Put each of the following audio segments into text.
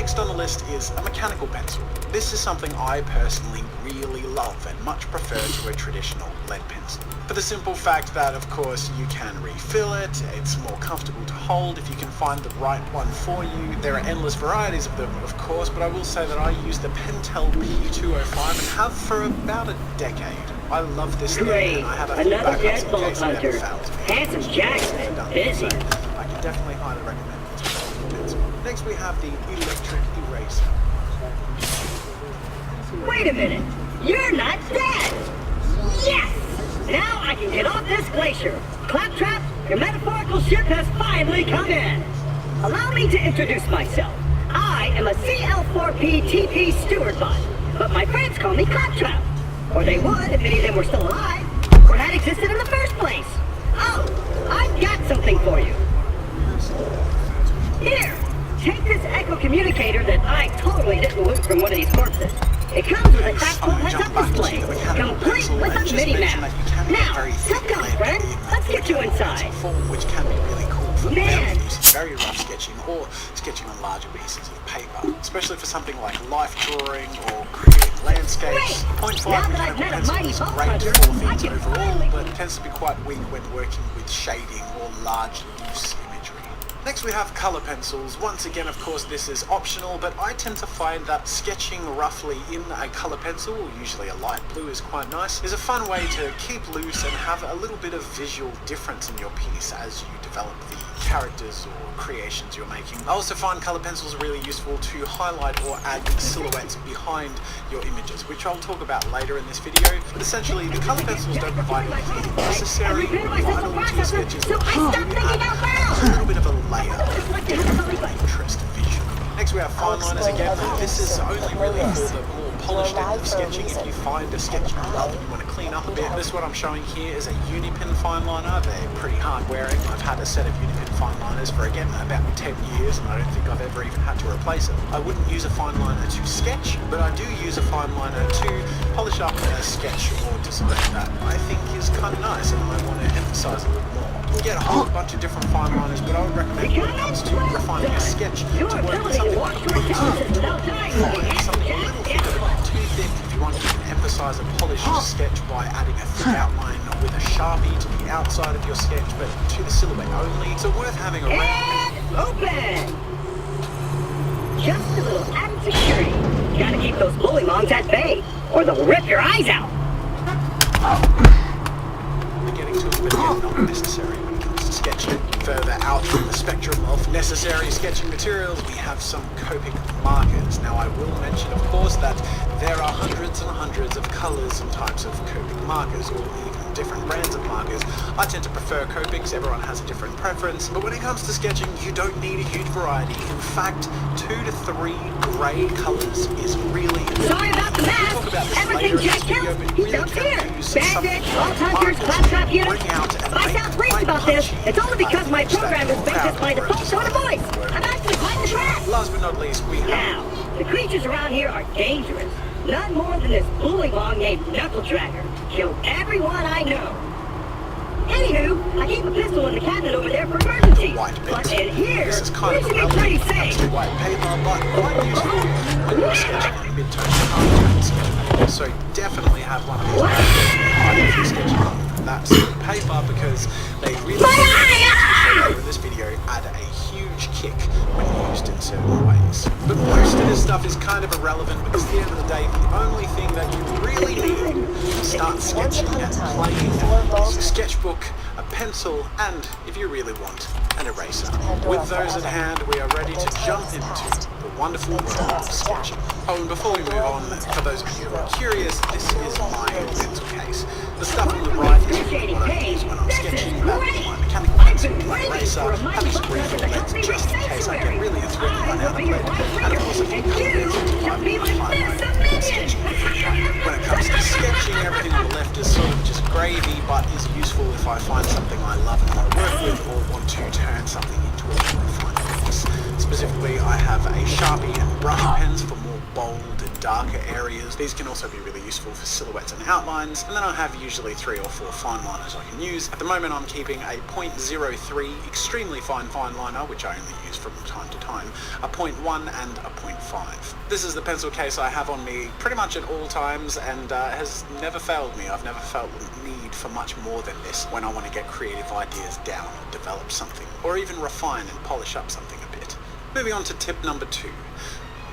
Next on the list is a mechanical pencil. This is something I personally really love and much prefer to a traditional lead pencil. For the simple fact that, of course, you can refill it, it's more comfortable to hold if you can find the right one for you. There are endless varieties of them, of course, but I will say that I use the Pentel P205 and have for about a decade. I love this thing, and I have a few backups in case it ever fails me. Handsome Jackson, busy. I can definitely highly recommend this pencil. Next we have the electric eraser. Wait a minute, you're not dead! Yes! Now I can get off this glacier. Claptrap, your metaphorical ship has finally come in. Allow me to introduce myself. I am a CL4P TP steward bot, but my friends call me Claptrap. Or they would if any of them were still alive, or had existed in the first place. Oh, I've got something for you. Here, take this echo communicator that I totally didn't loot from one of these corpses. It comes with a tactile heads-up display, complete with a mini-map. Now, sit down, friend. Let's get you inside. Which can be really cool for very rough sketching or sketching on larger pieces of paper, especially for something like life drawing or creating landscapes. 0.5 mechanical pencil is great for things overall, but tends to be quite weak when working with shading or large loose imagery. Next we have color pencils. Once again, of course, this is optional, but I tend to find that sketching roughly in a color pencil, usually a light blue is quite nice, is a fun way to keep loose and have a little bit of visual difference in your piece as you develop the characters or creations you're making. I also find color pencils really useful to highlight or add silhouettes behind your images, which I'll talk about later in this video. But essentially, the color pencils don't provide anything necessary vital to sketches, but add a little bit of a layer of interest visually. Next we have fine liners again. This is only really for the more polished end of sketching. If you find a sketch you love and you want to clean up a bit, this what I'm showing here is a Unipin fine liner. They're pretty hard wearing. I've had a set of Unipin fine liners for again about 10 years and I don't think I've ever even had to replace it. I wouldn't use a fine liner to sketch, but I do use a fine liner to polish up a sketch or design that I think is kind of nice and I want to emphasize a little more. You can get a whole bunch of different fine liners, but I would recommend when it comes to refining a sketch to work with something like a something a little thicker but not too thick. If you want to emphasize a polished sketch by adding a thick outline with a Sharpie to the outside of your sketch, but to the silhouette only, so worth having around. And open! Just a little added security. Gotta keep those bullymongs at bay, or they'll rip your eyes out. We're getting to a bit again not necessary when it comes to sketching. Further out from the spectrum of necessary sketching materials, we have some Copic markers. Now I will mention, of course, that there are hundreds and hundreds of colors and types of Copic markers, or even different brands of markers. I tend to prefer Copics, everyone has a different preference, but when it comes to sketching, you don't need a huge variety. In fact, 2 to 3 grey colors is really enough. Sorry about the mess. Everything checked out. He's up here. Bandits, Vault Hunters, Claptrap units. If I sound brief about this, it's only because my program is based by default tone of voice. I'm actually quite the track. Last but not least, we have... Now, the creatures around here are dangerous. None more than this bullymong named Knuckle Dragger. Killed everyone I know. Anywho, I keep a pistol in the cabinet over there for emergencies. But in here, this is kind we should be pretty safe. White paper, but quite useful when you're sketching in mid-tone sketching. So definitely have one of these if you're sketching on that sort of paper, because they really in this video add a huge kick when used in certain ways. But most of this stuff is kind of irrelevant because at the end of the day, the only thing that you really need to start sketching and playing is a sketchbook, a pencil, and, if you really want, an eraser. With those at hand, we are ready to jump into the wonderful world of sketching. Oh, and before we move on, for those of you who are curious, this is my pencil case. The stuff on the right is what I use when I'm sketching. That is my mechanical pencil, my eraser, having some refill leads just in case I get really into it and run out of lead, and of course a few color pencils to highlight my sketching. When it comes to sketching, everything on the left is sort of just gravy, but is useful if I find something I love and want to work with, or want to turn something into a more refined piece. Specifically, I have a Sharpie and brush pens for more bold and darker areas. These can also be really useful for silhouettes and outlines. And then I have usually 3 or 4 fine liners I can use. At the moment I'm keeping a 0.03 extremely fine liner, which I only use from time to time, a 0.1 and a 0.5. This is the pencil case I have on me pretty much at all times, and has never failed me. I've never felt the need for much more than this when I want to get creative ideas down, or develop something, or even refine and polish up something a bit. Moving on to tip number 2.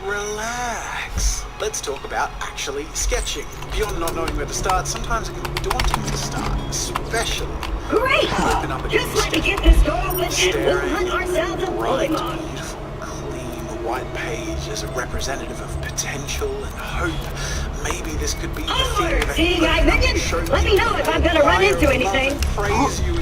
Relax. Let's talk about actually sketching. Beyond not knowing where to start, sometimes it can be daunting to start, especially Great! open up Just let me get this door open and we'll staring hunt ourselves a bright, Pokemon. beautiful, clean white page as a representative of potential and hope. Maybe this could be the thing that Seeing eye minion, let me know if I'm gonna run into anything. Phrase you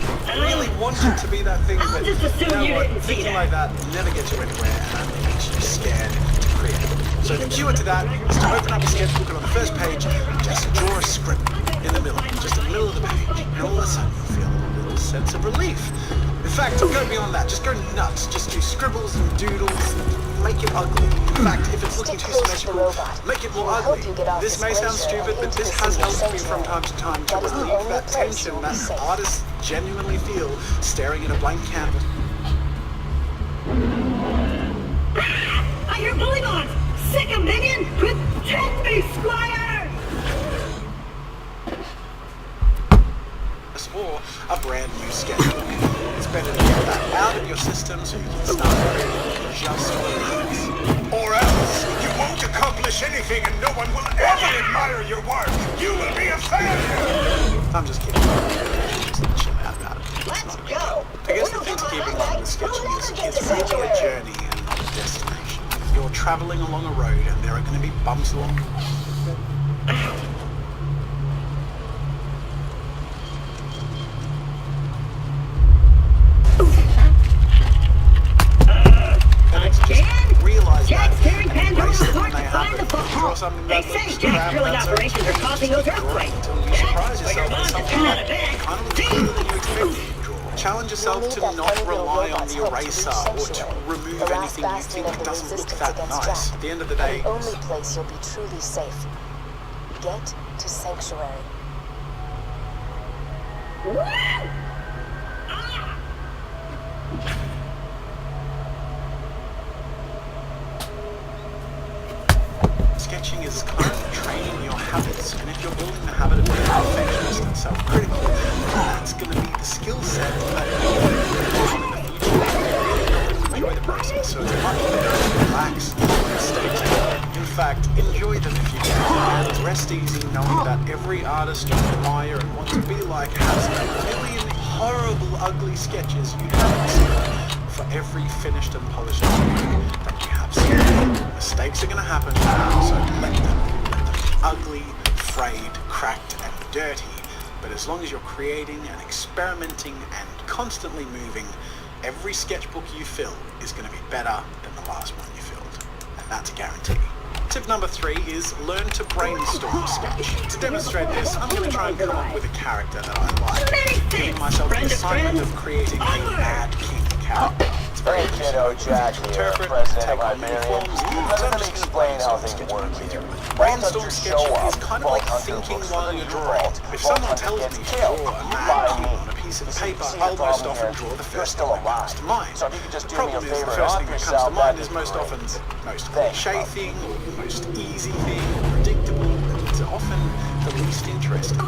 really wanted to be that thing, I'll but just assume you know you what? didn't see Thinking that. like that never gets you anywhere and only makes you scared to create. So the cure to that is to open up a sketchbook, and on the first page, just draw a scribble in the middle, just in the middle of the page, and all of a sudden you'll feel a little sense of relief. In fact, go beyond that, just go nuts, just do scribbles and doodles, make it ugly. In fact, if it's looking too symmetrical, make it more ugly. This may sound stupid, but this has helped me from time to time to relieve that tension that artists genuinely feel staring at a blank canvas. I hear Bullymons! Sick of minion! Protect me, Squire! Or a brand new sketchbook. It's better to get that out of your system so you can start creating just relax. Or else, you won't accomplish anything and no one will ever admire your work. You will be a failure. I'm just kidding. Just chill out about it. It's Let's not a big go! deal. I guess the thing to keep in mind with sketching is it's really a journey and not a destination. You're traveling along a road and there are going to be bumps along the way. Realize that and embrace it when they happen. Draw something that looks crap, that's operations are causing those earthquakes. until you surprise yourself with something that kind of looks better than you expected to draw. Challenge yourself to not rely on the eraser or to remove anything you think doesn't look that nice. At the end of the day, The only place you'll be truly safe. Get to Sanctuary. sketching is kind of training your habits, and if you're building the habit of being perfectionist and self-critical, that's going to be the skill set that you're going to in the future. You're going to enjoy the process, so it's much better to relax and stay calm. In fact, enjoy them if you can, and rest easy knowing that every artist you admire and want to be like has a million horrible, ugly sketches you haven't seen for every finished and polished art that you have seen. Mistakes are going to happen, so let them. Let them be ugly, frayed, cracked, and dirty. But as long as you're creating and experimenting and constantly moving, every sketchbook you fill is going to be better than the last one you filled. And that's a guarantee. Tip number 3 is learn to brainstorm sketch. To demonstrate this, I'm going to try and come up with a character that I like, giving myself the assignment of creating a Mad King character. It's very easy Kiddo, Jack to here, interpret, president take of on many Iberian. forms, so I'm Let me just explain how going to things brainstorm work sketching with here. you. Brainstorm Brainstorm sketching is kind of like thinking while you're drawing. If someone tells me to draw a Mad King on a piece of paper, I'll most often draw the first thing that comes to mind. So if you could just The do me a problem is the favor first and thing that knock comes to yourself, mind that'd is be most great. often the most Thanks, cliche Bob. thing, or the most easy thing, or predictable, and it's often the least interesting.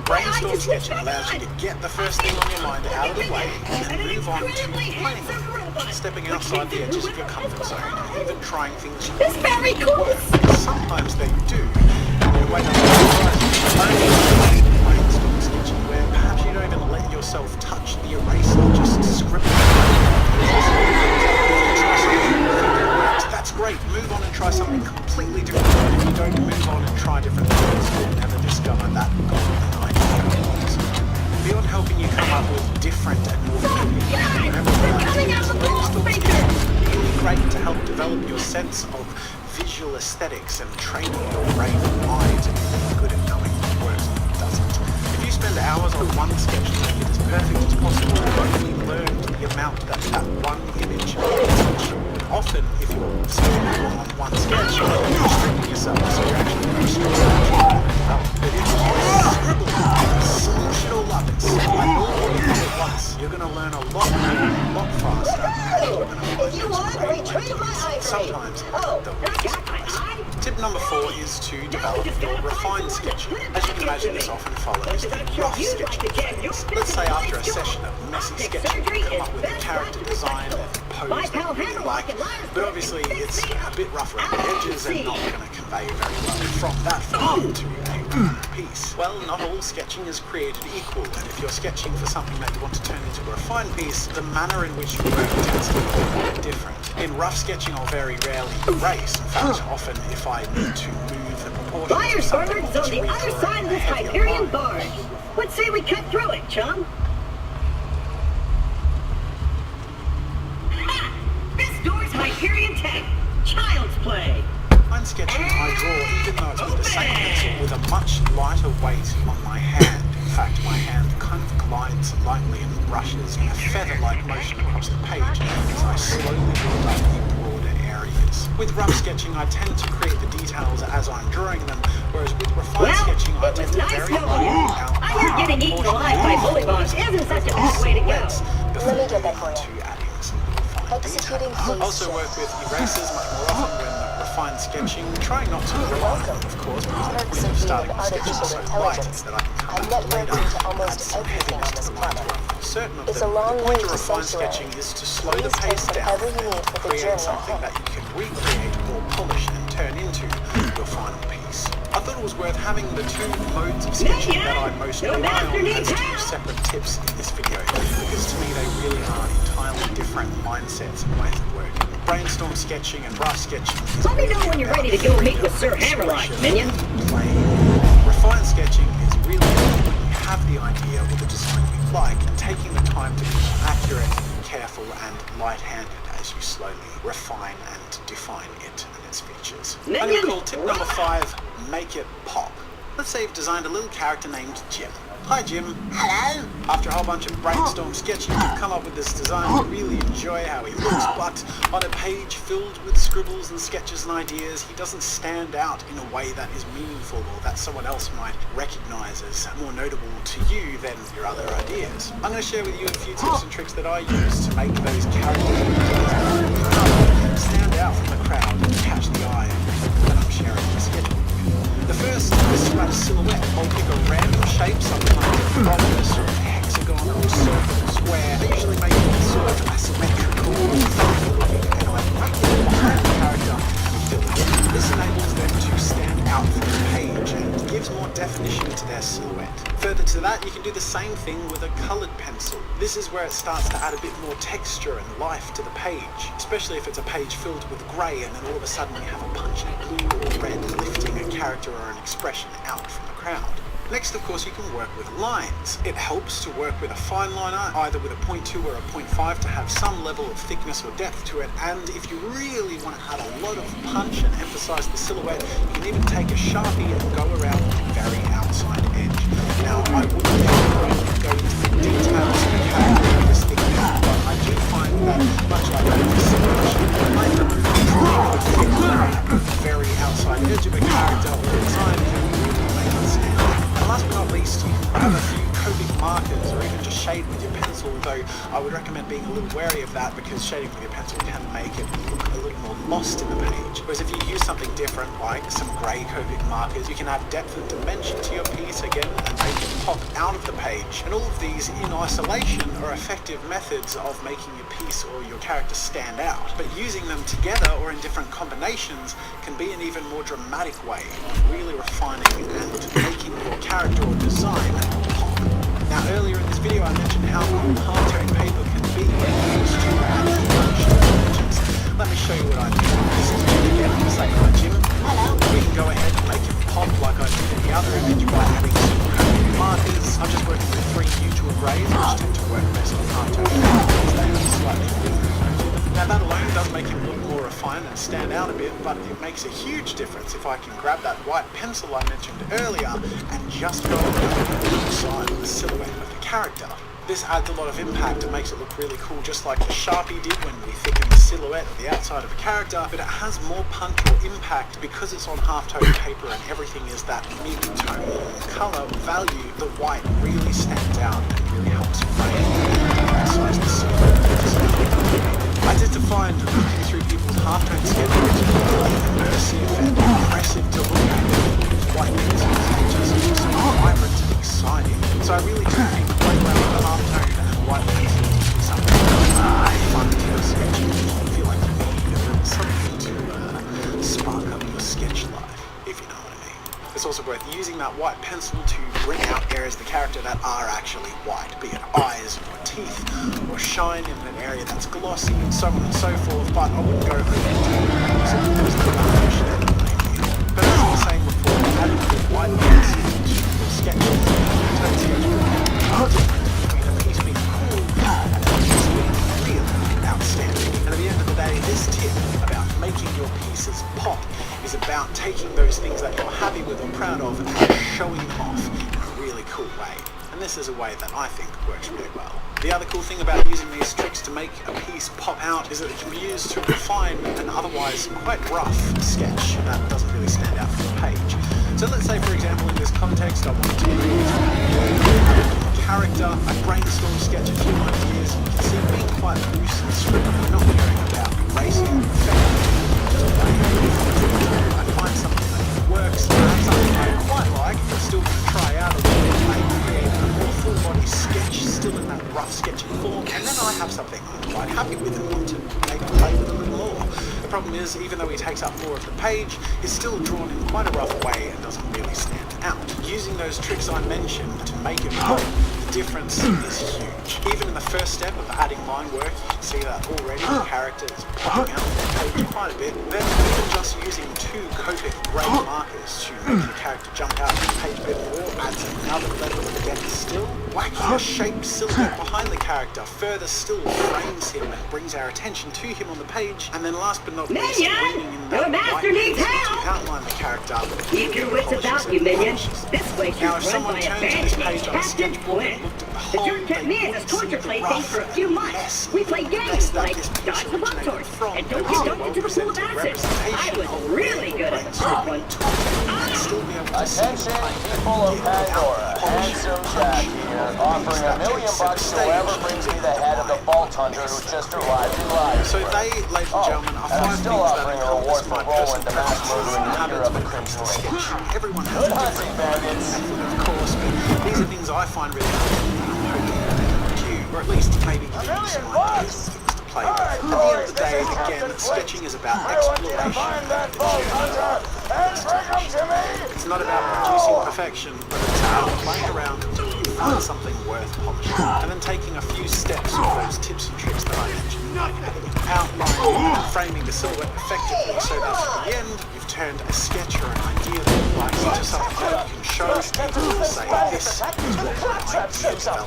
Brainstorm sketching allows you to get the first thing on your mind out of the way and then move on to playing with it, stepping outside the edges of your comfort zone and even trying things you It's very think cool. work, because sometimes they do. In a way that's brainstorm sketching where perhaps you don't even let yourself touch the eraser, just scribble. That's great, move on and try something completely different. But if you don't move on and try different things, you'll never discover that golden idea. Beyond helping you come up with different and more unique brainstorm sketching is really great to help develop your sense of visual aesthetics and training your brain and mind to be good at knowing what works and what doesn't. If you spend hours on one sketch to make it as perfect as possible, you've only learned the amount that one image can teach you. Often, if you're spending on one sketch, you're restricting cell, so you're actually going to restore that. But if you scribble and smoosh it all up and slide all of it at once, you're going to learn a lot more, a lot faster, and you're going to find You want to retrieve my ivory? sometimes Oh, the I got my eye. Tip number 4 is to develop your refined sketching. As you can imagine, this often follows the rough sketching phase. Let's say after a session of messy sketching, you come up with a character design and pose that you really like, but obviously it's a bit rough around the edges and not going to convey very well from that form to a piece. Well, not all sketching is created equal, and if you're sketching for something that you want to turn into a refined piece, the manner in which you work tends to be a bit different. In rough sketching, I'll very rarely erase. In fact, often if I need to move the proportions Fire of something starters on the to other recreate side of a this heavier Hyperion line. barge. Let's say we cut through it, chum. Ha! This door's Hyperion tech. Child's play. Fine sketching I draw, even though it's with the same pencil, with a much lighter weight on my hand. In fact, my hand kind of glides lightly and brushes in a feather-like motion across the page as I slowly build up the broader areas. With rough sketching, I tend to create the details as I'm drawing them, whereas with refined sketching, I It tend was to nice very knowing you. lightly out I heard getting eaten alive by bully bombs isn't such a bad way to go. Let me get that for you. To adding some refined Executing detail. phase Also two. work with erasers much more often when refined sketching, trying not to rely on them, of course, because the point of starting the sketch is so light that I can come I've back networked later into and almost add some everything heaviness on to this the lines planet. where I'm certain of It's them. a long The way point of to refined sanctuary. sketching is to slow the Please pace take down whatever you need and for the create journey something ahead. that you can recreate or polish and turn into your final piece. I thought it was worth having the two modes of sketching that I most No rely master on needs as two help. separate tips in this video, because to me they really are entirely different mindsets and ways of working. Brainstorm sketching and rough sketching is Let me know really when you're about ready to go meet freedom, with Sir Hammerlock, expression, minion. and playing. Refined sketching is really when you have the idea or the design you like, and taking the time to be more accurate, careful, and light-handed as you slowly refine and define it and its features. I'm going to call tip number 5, make it pop. Let's say you've designed a little character named Jim. Hi Jim. Hello. After a whole bunch of brainstorm sketching, you've come up with this design. You really enjoy how he looks, but on a page filled with scribbles and sketches and ideas, he doesn't stand out in a way that is meaningful or that someone else might recognize as more notable to you than your other ideas. I'm going to share with you a few tips and tricks that I use to make those characters stand out from the crowd and catch the eye when I'm sharing the sketch. The first is to add a silhouette. I'll pick a random shape, sometimes a rhombus or a hexagon or a circle or square. I usually make it sort of asymmetrical or funky looking, and I make it behind the character and fill it in. This enables them to stand out from the page and gives more definition to their silhouette. Further to that, you can do the same thing with a coloured pencil. This is where it starts to add a bit more texture and life to the page, especially if it's a page filled with grey and then all of a sudden you have a punchy blue or red lifting a character or an expression out from the crowd. Next, of course, you can work with lines. It helps to work with a fine liner, either with a 0.2 or a 0.5 to have some level of thickness or depth to it, and if you really want to add a lot of punch and emphasize the silhouette, you can even take a Sharpie and go around the very outside edge. Now, I wouldn't go into the details of the character of this thing, but I do find that, much like the silhouette, the very outside edge of a character all the time can really make it stand out. And last but not least, you can grab a few Copic markers or even just shade with your pencil, though I would recommend being a little wary of that because shading with your pencil can make it look a little more lost in the page. Whereas if you use something different, like some grey Copic markers, you can add depth and dimension to your piece again and make it pop out of the page. And all of these in isolation are effective methods of making your piece or your character stand out. But using them together or in different combinations can be an even more dramatic way of really refining and making your character or design pop. Now earlier in this video I mentioned how cool half-tone paper can be when used to add dimension images. Let me show you what I mean. This is Jim again. Say hi Jim. Hello. We can go ahead and make it pop like I did in the other image by adding some Copic markers. I'm just working with 3 neutral greys which tend to work best on half-tone paper because they are slightly bluer. Now that alone does make it look more refined and stand out a bit, but it makes a huge difference if I can grab that white pencil I mentioned earlier and just go around the side of the silhouette of the character. This adds a lot of impact and makes it look really cool, just like the Sharpie did when we thicken the silhouette of the outside of a character, but it has more punch or impact because it's on half-tone paper and everything is that mid-tone color value. The white really stands out and really helps frame and emphasize the silhouette. I did to find looking through people's half-tone sketches really immersive and impressive to look at. White pixels just so vibrant and exciting. So I really do think playing around with the half-tone and white pixels is something fun to sketch. I feel like you need something to spark up your sketch life, if you know what I mean. It's also worth using that white pencil to bring out areas of the character that are actually white, be it eyes or teeth or shine in an area that's glossy and so on and so forth, but I wouldn't go over it. So there's no varnish there. But as I was saying before, adding the white pencil to your sketches turns you into a piece being cool and a piece being really outstanding. And at the end of the day, this tip about making your pieces pop is about taking those things that you're happy with or proud of and showing them off in a really cool way. And this is a way that I think works really well. The other cool thing about using these tricks to make a piece pop out is that it can be used to refine an otherwise quite rough sketch that doesn't really stand out from the page. So let's say, for example, in this context, I wanted to create a character. I brainstormed a sketch a few ideas. You can see being quite loose and scripted. We're not caring about racing or I find something that works, something I quite like, but still try out a little bit, maybe create a more full body sketch, still in that rough sketching form, and then I have something I'm quite happy with and want to maybe play with a little more. The problem is, even though he takes up more of the page, he's still drawn in quite a rough way and doesn't really stand out. Using those tricks I mentioned to make it pop, the difference is huge. Even in the first step of adding line work, you can see that already the character is popping out on the page quite a bit. Then even just using two Copic grey markers to make the character jump out on the page a bit more adds another level of depth still. Whacking a shaped silhouette behind the character further still frames him and brings our attention to him on the page. And then last but not least, bringing in that white to outline the character. Keep your wits about you, minion. This place Now, if is run someone by a turned to bandit this named page on a Captain sketchbook and Flint. looked at the The whole, jerk kept me as his torture plaything for a few months. We played games like Dodge the Blowtorch and Don't Get Dunked into the Pool of Acid. I was really good at the first one. Attention, people of Pandora. Handsome Jack here, offering $1 million to whoever brings me the head of the Vault Hunter who just arrived in live. So they, ladies and gentlemen, are and I'm five still things that offering a reward for Roland, the mass murdering leader of the Crimson Raiders. everyone has Good hunting, bandits. of course, but these are things I find really hoping or at least maybe giving you some ideas of things to play with. At the end of the day, again, sketching is about exploration and the journey. It's not about producing perfection, but it's about playing around until you find something worth polishing, and then taking a few steps with those tips and tricks that I mentioned, like outlining and framing the silhouette effectively so that at the end you've turned a sketch or an idea that you like into something that you can show people and say, this is what my idea developed into.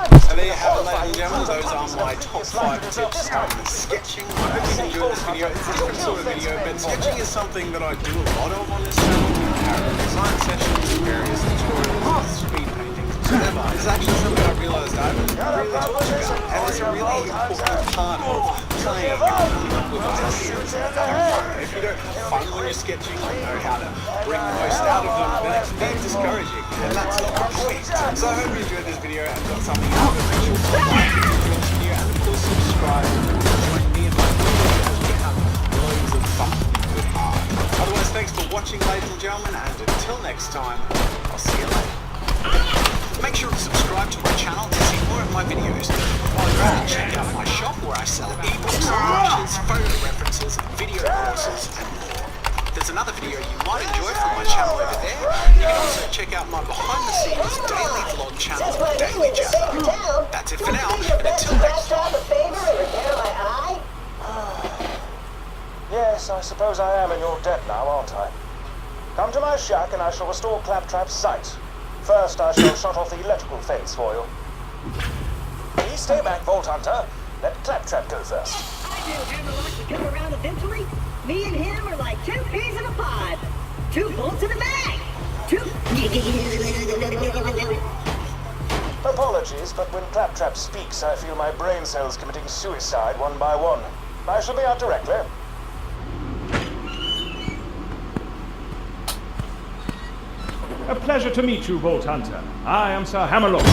And there you have it, ladies and gentlemen, those are my top 5 tips on sketching. I hope you enjoyed this video. It's a different sort of video, but sketching is something that I do a lot of on this channel. Character design sessions, various tutorials, speed paintings, whatever. It's actually something I realised I haven't really talked about, and it's a really important part of playing and coming up with ideas and having fun. If you don't have fun when you're sketching or know how to bring the most out of them, then it's very discouraging, and that's not the point. So I hope you enjoyed this video and got something out of it. Make sure to like this video and of course subscribe to join me and my videos as we have loads of fun with art. Otherwise, thanks for watching, ladies and gentlemen, and until next time, I'll see you later. Make sure to subscribe to my channel to see more of my videos. While you're at it, check out my shop where I sell ebooks, brushes, photo references, video courses, and more. There's another video you might enjoy from my channel over there. You can also check out my behind-the-scenes daily vlog channel, Daily Zer0. That's it for now, and until next time. Yes, I suppose I am in your debt now, aren't I? Come to my shack and I shall restore Claptrap's sight. First, I shall shut off the electrical fence for you. Please stay back, Vault Hunter. Let Claptrap go first. I knew Hammer likes to come around eventually. Me and him are like 2 peas in a pod. 2 bolts in a bag. 2... Apologies, but when Claptrap speaks, I feel my brain cells committing suicide one by one. I shall be out directly. A pleasure to meet you, Vault Hunter. I am Sir Hammerlock.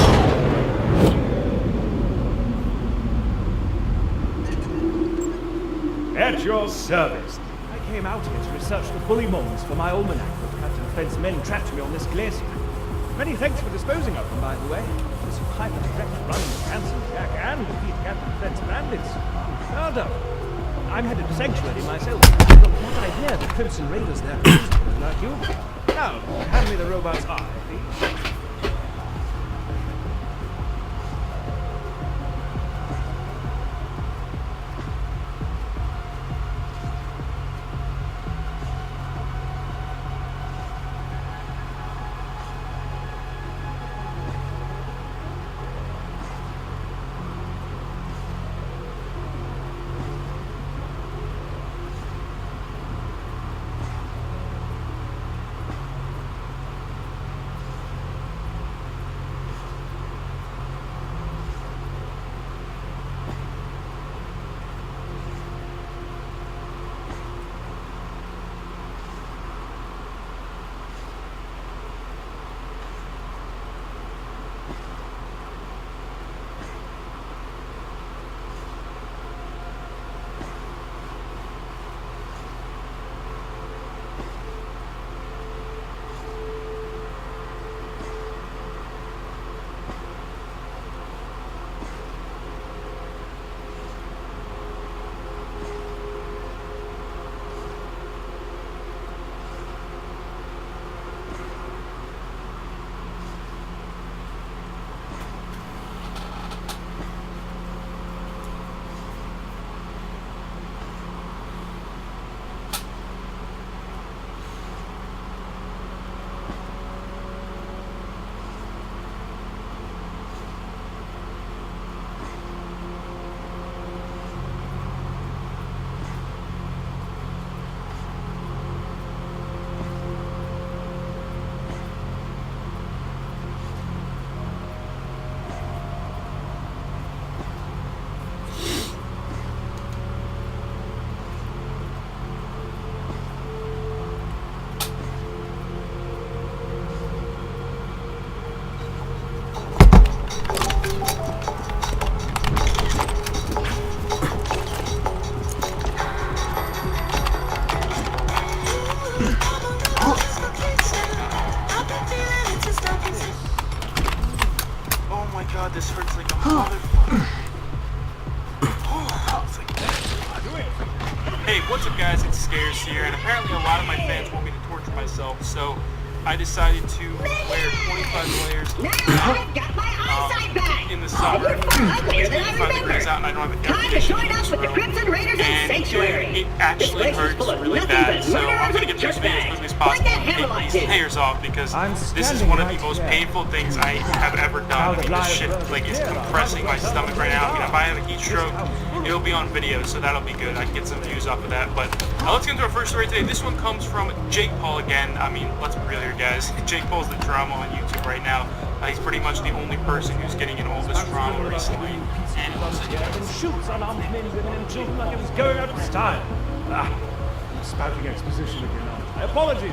At your service. I came out here to research the bully molds for my almanac, but Captain Flint's men trapped me on this glacier. Many thanks for disposing of them, by the way. This hyper-direct run with Hanson Jack and defeat Captain Flint's bandits. Well done. I'm headed to Sanctuary myself. From what I hear, the Crimson Raiders there are like you. Now, hand me the robot's eye, please. God, this hurts like a motherfucker. Hey, what's up guys, it's Scares here, and apparently a lot of my fans want me to torture myself, so I decided to wear 25 layers in the summer. It's 85 degrees out and I don't have an air conditioning in this room, and it actually hurts really bad, so I'm going to get through this video as quickly as possible and take these layers off, because this is one of the most painful things I have ever done. I mean, this shit is compressing my stomach right now. I mean, if I have a heat stroke, it'll be on video, so that'll be good. I can get some views off of that. But let's get into our first story today. This one comes from Jake Paul again. I mean, let's be real here, guys. Jake Paul's the drama on YouTube right now. He's pretty much the only person who's getting in all this drama recently. And it looks like shoots unarmed men, women, and children like it was going out of style. I'm spouting exposition again. My apologies.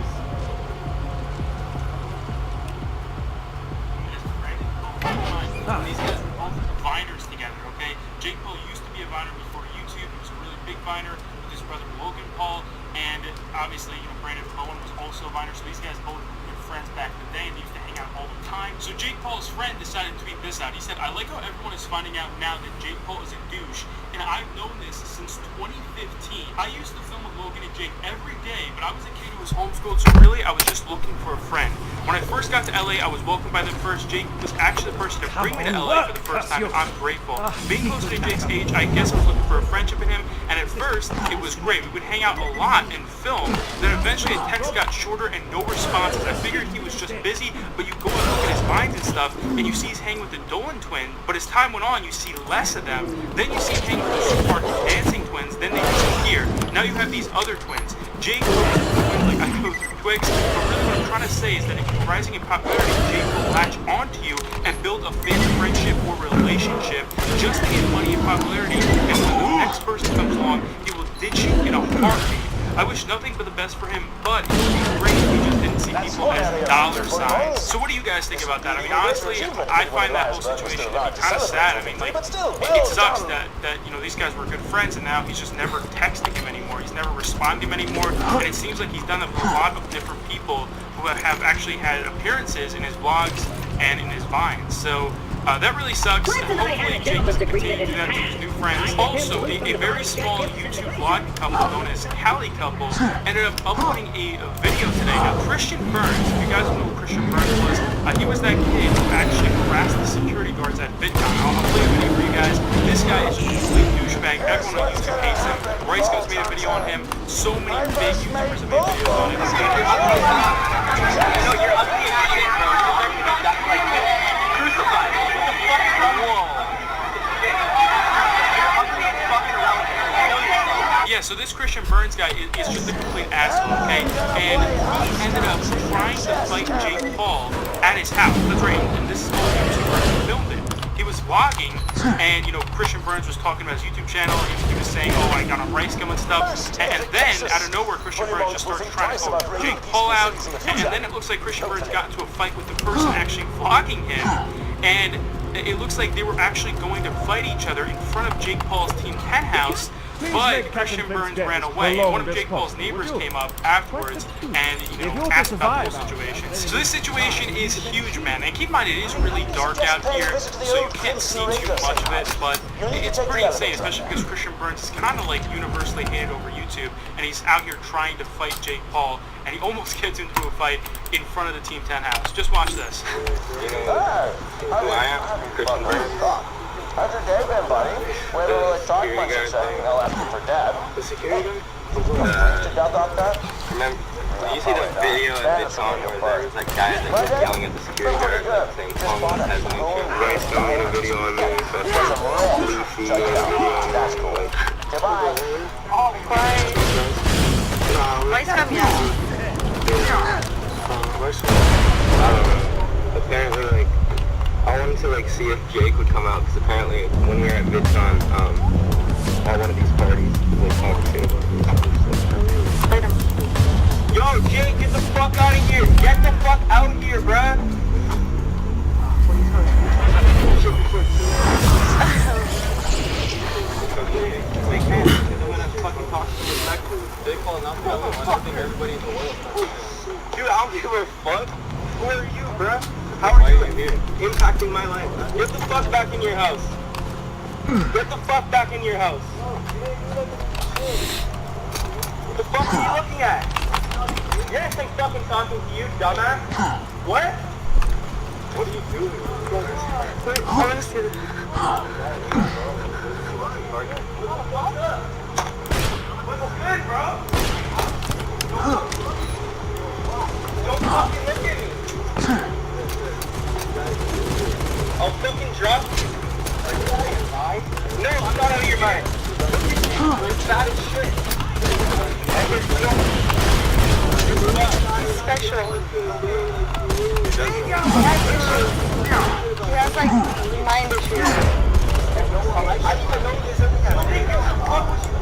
These guys are both Viners together, okay? Jake Paul used to be a Viner before YouTube. He was a really big Viner with his brother Logan Paul, and obviously, Brandon Bowen was also a Viner, so these guys both were friends back in the day, and they used to hang out all the time. So Jake Paul's friend decided to tweet this out. He said, "I like how everyone is finding out now that Jake Paul is a douche, and I've known this since 2015. I used to film with Logan and Jake every day, but I was a kid who was homeschooled, so really I was just looking for a friend. When I first got to LA, I was welcomed by them first. Jake was actually the person to bring me to LA for the first time, and I'm grateful. Being close to Jake's age, I guess I was looking for a friendship in him, and at first, it was great. We would hang out a lot and film. Then eventually, the text got shorter and no responses. I figured he was just busy, but you go and look at his vines and stuff, and you see he's hanging with the Dolan twin, but as time went on, you see less of them. Then you see him hanging with the Spark dancing twins, then they disappear. Now you have these other twins. Jake Paul, like I go through quick, but really what I'm trying to say is that if you're rising in popularity, Jake will latch onto you and build a fake friendship or relationship just to get money and popularity, and when the next person comes along, he will ditch you in a heartbeat. I wish nothing but the best for him, but it would be great if he just didn't see people as dollar signs. So what do you guys think about that? I mean, honestly, I find that whole situation to be kind of sad. I mean, like, it sucks that you know, these guys were good friends, and now he's just never texting him anymore. He's never responding to him anymore, and it seems like he's done that with a lot of different people who have actually had appearances in his vlogs and in his vines. So that really sucks. Hopefully Jake can continue to do that to his new friends. Also, a very small YouTube vlog couple known as Cali Couple ended up uploading a video today. Now, Christian Burns, if you guys don't know who Christian Burns was, he was that kid who actually harassed the security guards at VidCon. I'll play a video for you guys. This guy is just a complete douchebag. Everyone on YouTube hates him. Rice Goes made a video on him. So many big YouTubers have made videos on him. No, you're ugly as shit, bro. You're like crucified. Yeah, so this Christian Burns guy is just a complete asshole, okay? And he ended up trying to fight Jake Paul at his house. That's right, and this is all YouTuber who filmed it. He was vlogging, and you know, Christian Burns was talking about his YouTube channel. He was saying, oh, I got a rice gum and stuff. And then, out of nowhere, Christian Burns just started trying to call Jake Paul out. And then it looks like Christian Burns got into a fight with the person actually vlogging him. And it looks like they were actually going to fight each other in front of Jake Paul's Team 10 house, but Christian Burns ran away, and one of Jake Paul's neighbors came up afterwards and, you know, asked about the whole situation. So this situation is huge, man, and keep in mind it is really dark out here, so you can't see too much of it, but it's pretty insane, especially because Christian Burns is kind of like universally hated over YouTube, and he's out here trying to fight Jake Paul, and he almost gets into a fight in front of the Team 10 house. Just watch this. You know who I am? Christian Burns. How's your day been, buddy? We haven't really talked much since I'll ask you for Dad. The security guard? Remember, you see the video at VidCon where there was that guy that was yelling at the security guard, like saying, Tom has a new kid. You guys still made a video on me, so That's cool. Goodbye. Oh, right. Rice gum, yeah. I don't know. Apparently, like, I wanted to like see if Jake would come out because apparently when we were at VidCon, at one of these parties, we talked to him. Yo, Jake, get the fuck out of here! Get the fuck out of here, bruh! Okay, make man, because I'm gonna fucking talk to him back to Big Paul, not the other one. I think everybody in the world. Dude, I don't give a fuck. Who are you, bruh? How are you impacting my life? Get the fuck back in your house. Get the fuck back in your house. What the fuck are you looking at? Yes, I'm fucking talking to you, dumbass. What? What are you doing? Wait, honestly. What's good, bro? Don't fucking look at me. I'll fucking drop you. No, I'm not out of your mind. You're fat as shit. Special. He has like mind issues. I didn't even know this.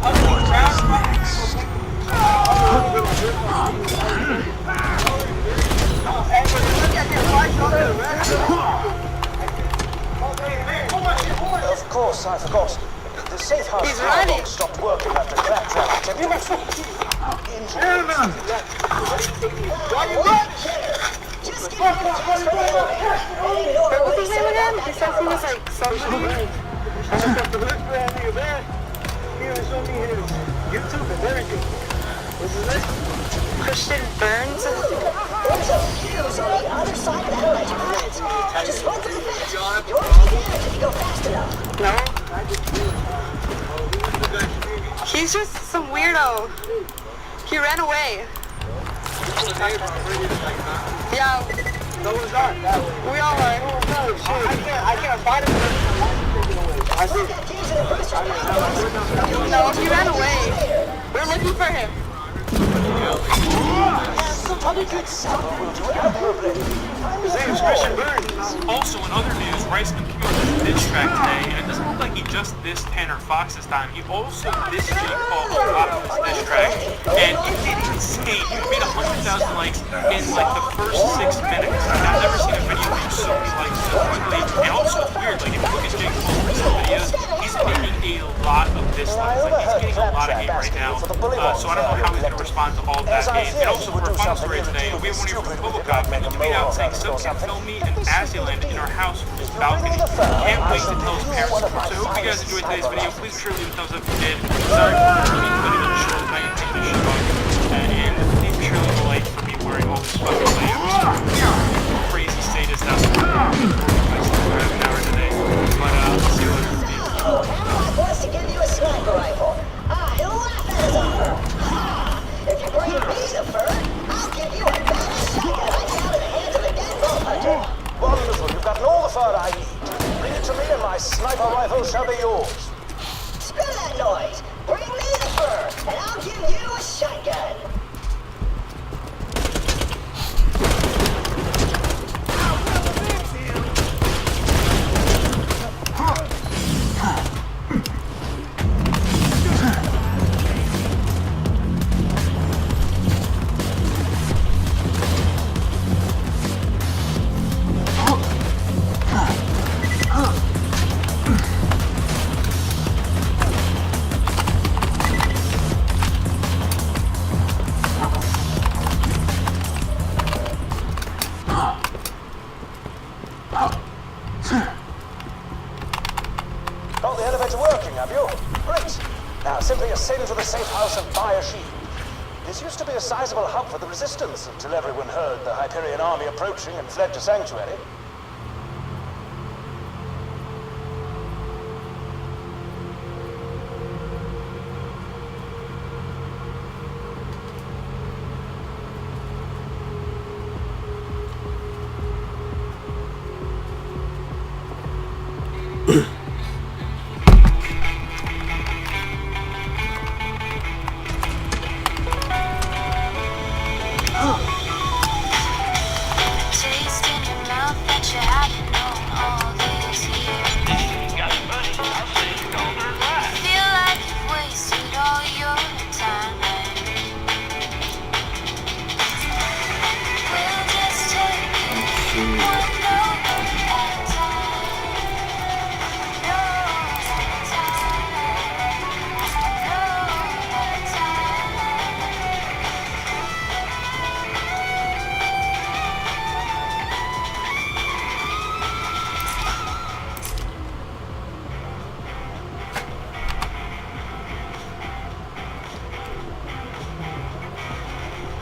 Ugly Of course, I forgot. The safe house He's running. lock stopped working after claptrap activity. What's his name again? He said he was like somebody. YouTube and everything. What's his name? Christian Burns. There's a fuse on the other side of that electric fence. Just run through the fence. You'll get it if you go fast enough. No. He's just some weirdo. He ran away. Yeah. We all are. I can't find him. No, he ran away. We're looking for him. Also, in other news, Rice came out with a diss track today, and it doesn't look like he just dissed Tanner Fox this time. He also dissed Jake Paul on top of his diss track, and it did insane. He made 100,000 likes in like the first 6 minutes. I've never seen a video reach so many likes so quickly. And also, it's weird, like if you look at Jake Paul's recent videos, he's getting a lot of dislikes. Like he's getting a lot of hate right now. So I don't know how he's going to respond to all of that hate. And also, for a final story today, we have one here from Bubble and he tweeted out saying, "Some can film me in Asylum in our house from his balcony. Can't wait to tell his parents." So I hope you guys enjoyed today's video. Please be sure to leave a thumbs up if you did. Sorry for really putting in a short night and taking this shit off. And please be sure to leave a like for me wearing all this fucking layers. Crazy status now. An hour today. But let's see what it is. Wants to give you a sniper rifle. He'll laugh at his offer. If you bring me the fur, I'll give you a better shotgun I found in the hands of a dead bull hunter. Wonderful, you've gotten all the fur I need. Bring it to me and my sniper rifle shall be yours. Screw that noise. Bring me the fur, and I'll give you a shotgun. Got the elevator working, have you? Great. Now simply ascend to the safe house and buy a shield. This used to be a sizable hub for the resistance until everyone heard the Hyperion army approaching and fled to Sanctuary. Taste in your mouth that you haven't known all these years. Feel like you've wasted all your time. We'll just take it one note at a time. Note at a time. Note at a time.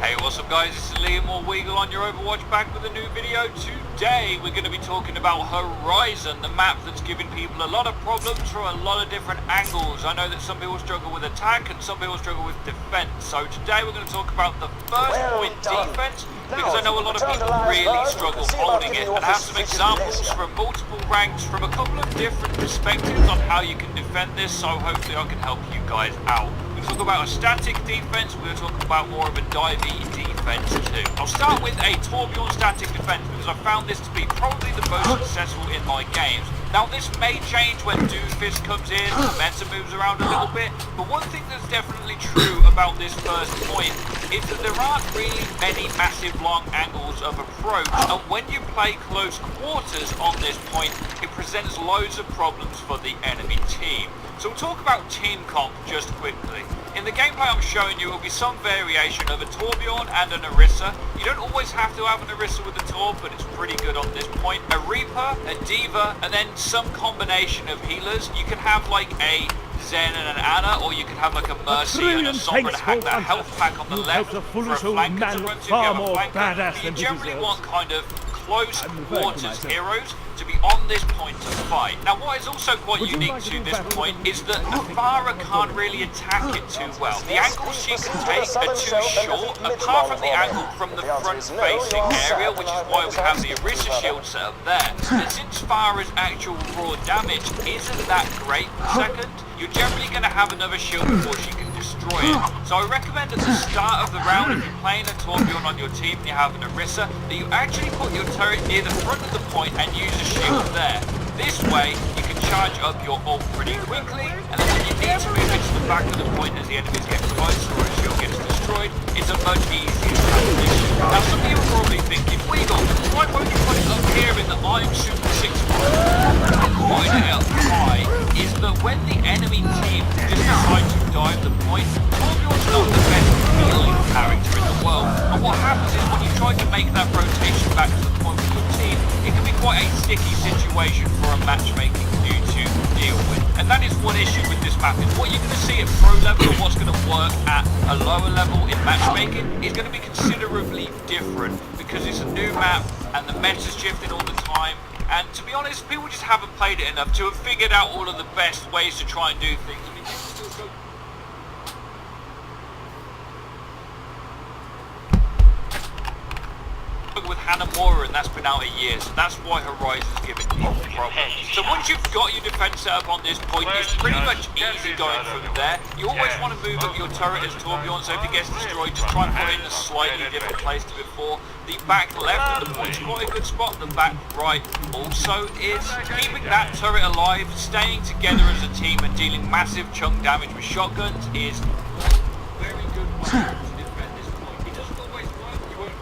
Hey, what's up guys, this is Liam or Weagle on your Overwatch, back with a new video. Today we're going to be talking about Horizon, the map that's giving people a lot of problems from a lot of different angles. I know that some people struggle with attack and some people struggle with defense. So today we're going to talk about the first point, defense, because I know a lot of people really struggle holding it. And I have some examples from multiple ranks from a couple of different perspectives on how you can defend this, so hopefully I can help you guys out. We'll talk about a static defense, we're going to talk about more of a divey defense too. I'll start with a Torbjorn static defense because I found this to be probably the most successful in my games. Now this may change when Doomfist comes in, the meta moves around a little bit, but one thing that's definitely true about this first point is that there aren't really many massive long angles of approach, and when you play close quarters on this point, it presents loads of problems for the enemy team. So we'll talk about team comp just quickly. In the gameplay I'm showing you, it will be some variation of a Torbjorn and an Orisa. You don't always have to have an Orisa with a Torb, but it's pretty good on this point. A Reaper, a D.Va, and then some combination of healers. You can have like a Zen and an Ana, or you can have like a Mercy and a Sombra to hack that health pack on the left for a flanker to run to. You have a flanker. You generally want kind of close quarters heroes to be on this point to fight. Now what is also quite unique to this point is that Avara can't really attack it too well. The angles she can take are too short, apart from the angle from the front facing area, which is why we have the Orisa shield set up there. And since Vara's actual raw damage isn't that great per second, you're generally going to have another shield before she can destroy it. So I recommend at the start of the round, if you're playing a Torbjorn on your team and you have an Orisa, that you actually put your turret near the front of the point and use a shield there. This way, you can charge up your ult pretty quickly, and then when you need to move it to the back of the point as the enemies get closer or a shield gets destroyed, it's a much easier transition. Now some people are probably thinking, Weagle, why won't you put it up here in the Iron Super 6 point? Putting it up high is that when the enemy team just decide to dive the point, Torbjorn's not the best healing character in the world, and what happens is when you try to make that rotation back to the point with your team, it can be quite a sticky situation for a matchmaking new to deal with. And that is one issue with this map, is what you're going to see at pro level and what's going to work at a lower level in matchmaking is going to be considerably different, because it's a new map and the meta's shifting all the time. And to be honest, people just haven't played it enough to have figured out all of the best ways to try and do things. I mean, people still go with Hanamura, and that's been out a year, so that's why Horizon's giving people problems. So once you've got your defense set up on this point, it's pretty much easy going from there. You always want to move up your turret as Torbjorn, so if it gets destroyed, just try and put it in a slightly different place to before. The back left of the point's quite a good spot, the back right also is. Keeping that turret alive, staying together as a team and dealing massive chunk damage with shotguns is very good way to defend this point. It doesn't always work, you won't.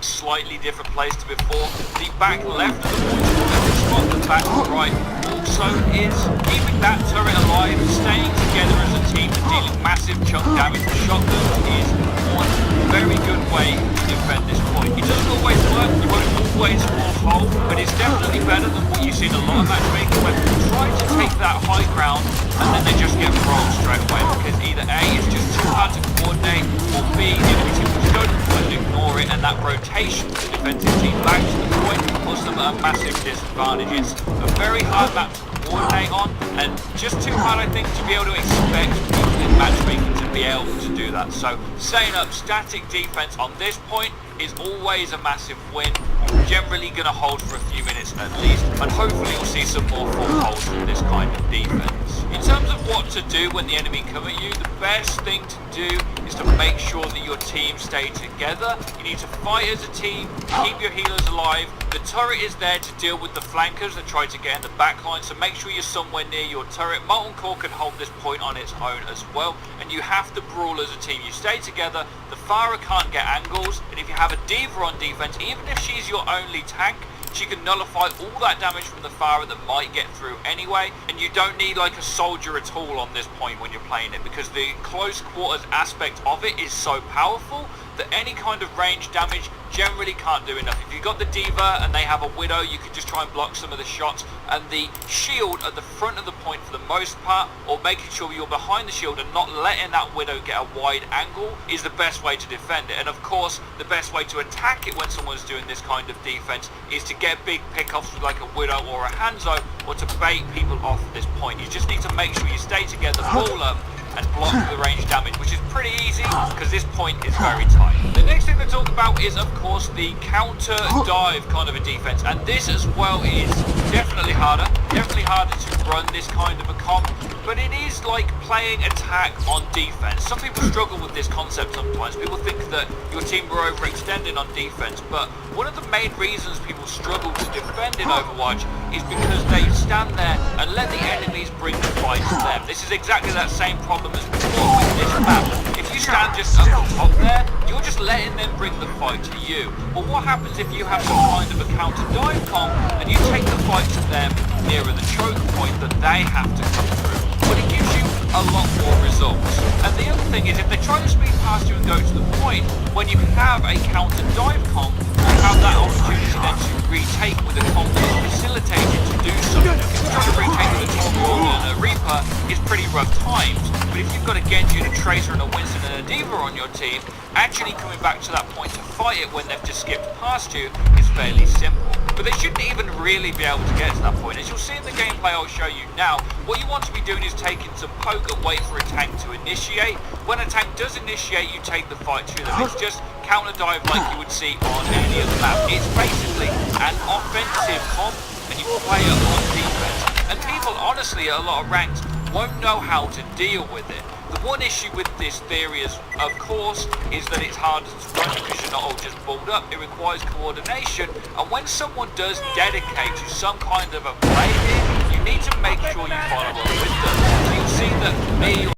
Slightly different place to before. The back left of the point spot, the back right also is. Keeping that turret alive, staying together as a team and dealing massive chunk damage with shotguns is one very good way to defend this point. It doesn't always work, you won't always fall whole, but it's definitely better than what you see in a lot of matchmaking where people try to take that high ground and then they just get rolled straight away, because either A, it's just too hard to coordinate, or B, the enemy team will go and ignore it, and that rotation to the defensive team back to the point puts them at a massive disadvantage. It's a very hard map to coordinate on, and just too hard, I think, to be able to expect people in matchmaking to be able to do that. So setting up static defense on this point is always a massive win. You're generally going to hold for a few minutes at least, and hopefully you'll see some more full holds from this kind of defense. In terms of what to do when the enemy come at you, the best thing to do is to make sure that your team stay together. You need to fight as a team, keep your healers alive. The turret is there to deal with the flankers that try to get in the back line, so make sure you're somewhere near your turret. Molten Core can hold this point on its own as well, and you have to brawl as a team. You stay together, the Farah can't get angles, and if you have a Diva on defense, even if she's your only tank, she can nullify all that damage from the Farah that might get through anyway, and you don't need like a soldier at all on this point when you're playing it, because the close quarters aspect of it is so powerful that any kind of range damage generally can't do enough. If you've got the Diva and they have a Widow, you can just try and block some of the shots, and the shield at the front of the point for the most part, or making sure you're behind the shield and not letting that Widow get a wide angle, is the best way to defend it. And of course, the best way to attack it when someone's doing this kind of defense is to get big pickoffs with like a Widow or a Hanzo, or to bait people off at this point. You just need to make sure you stay together, ball up, and block the range damage, which is pretty easy because this point is very tight. The next thing to talk about is, of course, the counter dive kind of a defense, and this as well is definitely harder to run this kind of a comp, but it is like playing attack on defense. Some people struggle with this concept sometimes. People think that your team are overextending on defense, but one of the main reasons people struggle to defend in Overwatch is because they stand there and let the enemies bring the fight to them. This is exactly that same problem as before with this map. If you stand just up the top there, you're just letting them bring the fight to you. But what happens if you have some kind of a counter dive comp and you take the fight to them nearer the choke point that they have to come through? But it gives you a lot more results. And the other thing is, if they try to speed past you and go to the point, when you have a counter dive comp, you have that opportunity then to retake with a comp that is facilitated to do so. If you try to retake with a Torval and a Reaper, is pretty rough times. But if you've got a Genji and a Tracer and a Winston and a Diva on your team, actually coming back to that point to fight it when they've just skipped past you is fairly simple. But they shouldn't even really be able to get to that point. As you'll see in the gameplay I'll show you now, what you want to be doing is taking some poke and wait for a tank to initiate. When a tank does initiate, you take the fight to them. It's just counter dive like you would see on any other map. It's basically an offensive comp and you play it on defense. And people honestly at a lot of ranks won't know how to deal with it. The one issue with this theory is, of course, is that it's harder to run because you're not all just balled up. It requires coordination, and when someone does dedicate to some kind of a play here, you need to make sure you follow up with them. So you'll see that me